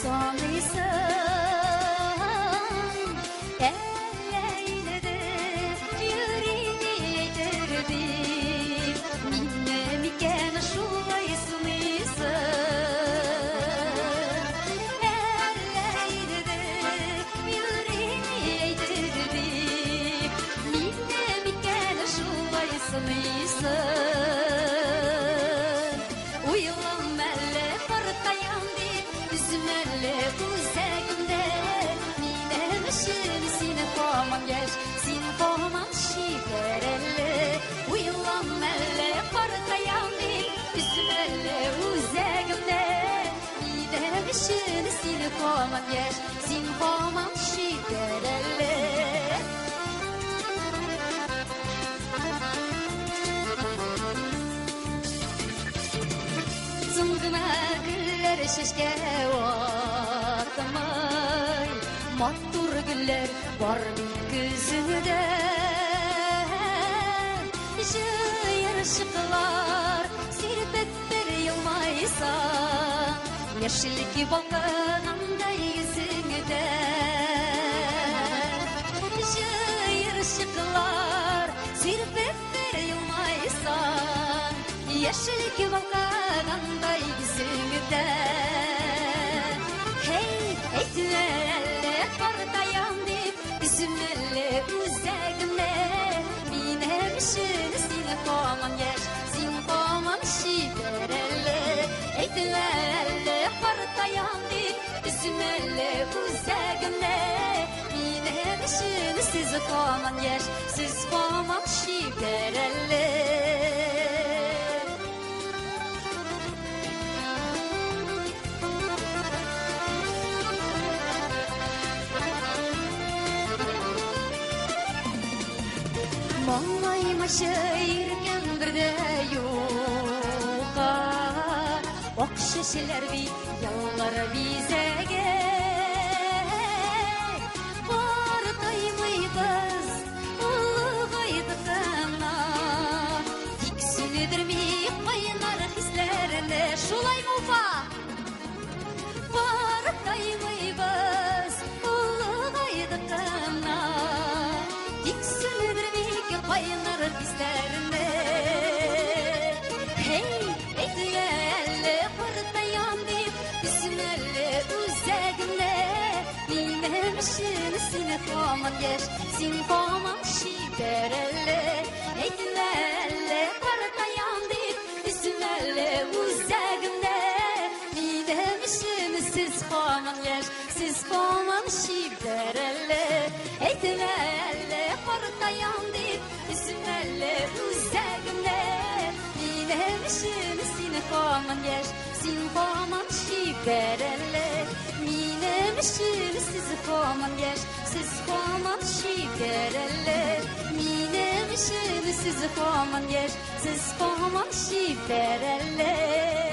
sanıysan elleyle yüreğini yedirdim minnem iken şulay sanıysan elleyle yüreğini yedirdim minnem iken şulay sanıysan uyulam elle partayandı üzmelle uzağımda minem işin seni koman geç seni koman şiferelle uyulam elle partayandı üzmelle uzağımda minem işin seni koman geç seni koman şiferelle zıngına güller şişke atmay mattur güller var gözünde jayır ışıklar sirpep bir yılmaysan yeşillik balkanında yüzünde jayır ışıklar sirpep bir yılmaysan yeşillik balkanında yüzünde hey etmelle partayandı üzümelle uzağımda minem işin seni koman geç seni koman şiferelle etmelle partayandı üzümelle uzağımda minem işin sizi koman geç siz koman şiferelle Mağayma şehirken bir de yoqa Okşeşiler bir yallar bizege Bartaymayız ulğaydıqına Tiksinidirmey qaynar hislerine Şulay mı ufa? Bartaymayız ulğaydıqına Qaynar bizlerine hey etmelle partayandı üzmelle uzağımda minem işin seni koman geç seni koman şiferelle etmelle partayandı üzmelle uzağımda minem işin siz koman geç siz koman şiferelle etmelle partayandı üzmelle uzağımda minem işin seni koman geç seni koman şiferelle minem işin sizi koman geç siz koman şiferelle minem işin sizi koman geç siz koman şiferelle